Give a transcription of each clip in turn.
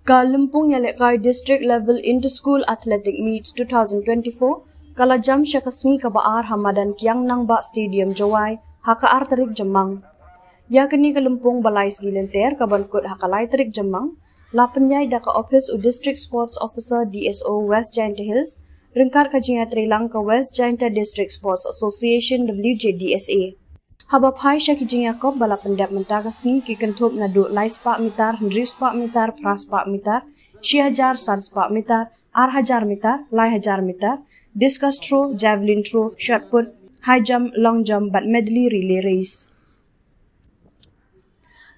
Kalimpong Yalekai District Level Inter-School Athletic Meets 2024 kalajam syakasngi kabaar Hamadan Kiang Nangba Stadium Jowai hakaar tarik Jemang. Ya kini Kalimpong Balai Sgilenter kabankut hakalai tarik Jemang la penyai daka office u District Sports Officer DSO West Jainta Hills ringkar kajian trilang ke West Jainta District Sports Association WJDSA. Habab hai syaki Jakob bala pendap mentakasngi ki kentup nadu lai spak mitar, hendri spak mitar, pras spak mitar, syihajar sar spak mitar, ar hajar mitar, lai hajar mitar, discus throw, javelin throw, shot put, high jump, long jump, bat medley relay race.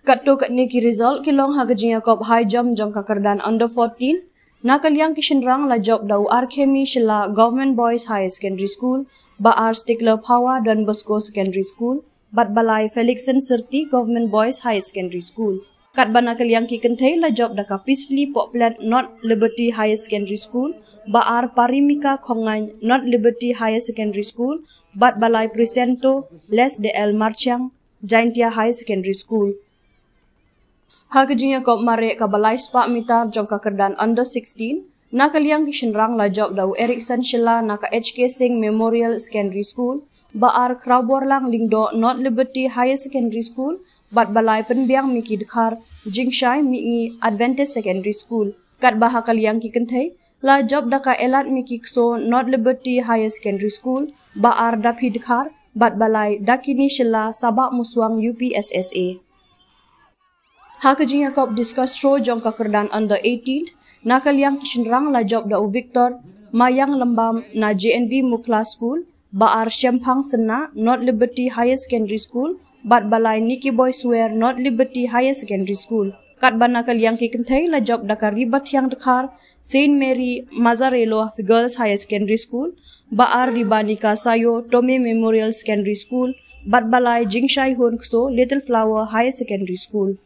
Kat tu kat ni ki result ki long haga Jakob high jump jong kakerdan under 14, nakal yang ki shenrang la job dau Arkemi Syllad Government Boys High Secondary School, ba ar Stickler Power Don Bosco Secondary School, bat balai Felixson Serti Government Boys High Secondary School. Kat bana kaliang ki kentai la job daka Peacefully Poplar Not Liberty High Secondary School, ba ar Parimika Khongan Not Liberty High Secondary School, bat balai Presento Les de El Marchang Jaintia High Secondary School. Hakajinya kop mare ka balai spak mitar jong kakerdan under 16, na kaliang ki shenrang la job dau Erikson Syllad naka HK Singh Memorial Secondary School, Baar Krauborlang Lingdo Not Liberty Higher Secondary School, bat balai penbiang Miki Dekhar Jingshai Mingi Adventist Secondary School. Kat baha kaliang ki kentai la job daka Elat Miki Kso Not Liberty Higher Secondary School, Baar Dapi Dekhar, bat balai Dakini Syllad Sabak Muswang UPSSA. Hakajinya kop discuss throw jong kakerdan under 18, na kaliang ki shenrang la job dau Victor Mayang Lembam na JNV Mukla School, Baar Shempang Sena Not Liberty Higher Secondary School, bat balai Nikki Boy Swear Not Liberty Higher Secondary School. Kat bana kaliang ki kentai la job daka Ribat Yang Dekhar Saint Mary Mazzarello Girls Higher Secondary School, Baar Ribanika Sayo Tome Memorial Secondary School, bat balai Jingshai Hun Kso Little Flower Higher Secondary School.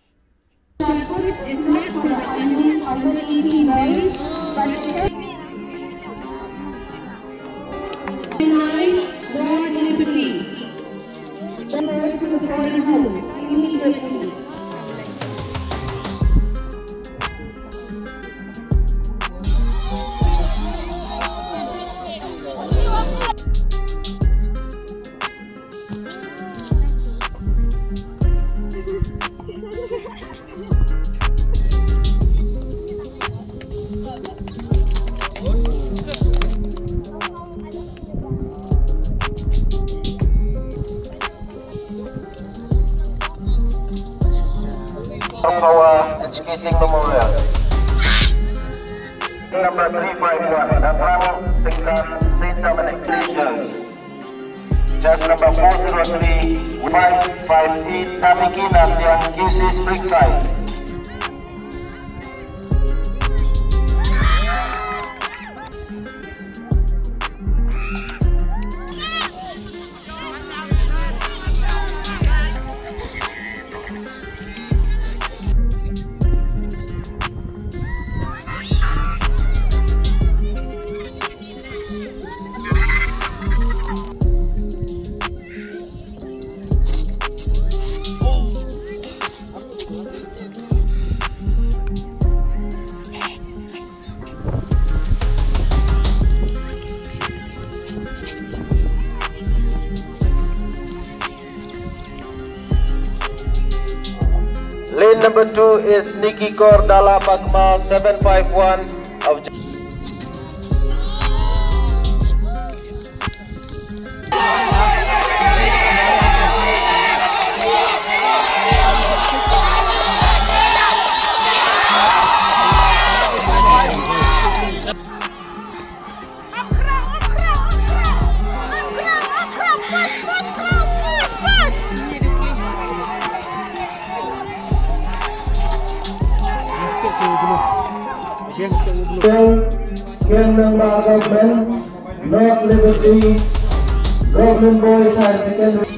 Power Education Memorial. Number 351, Abraham Tingkat St. Dominic Regions. Just number 403, 558, Tamikinan yang QC Springside. Lane number 2 is Nikki Kordala Pakmal 751 of Gang number government, Not Liberty, Government Boys High Secondary.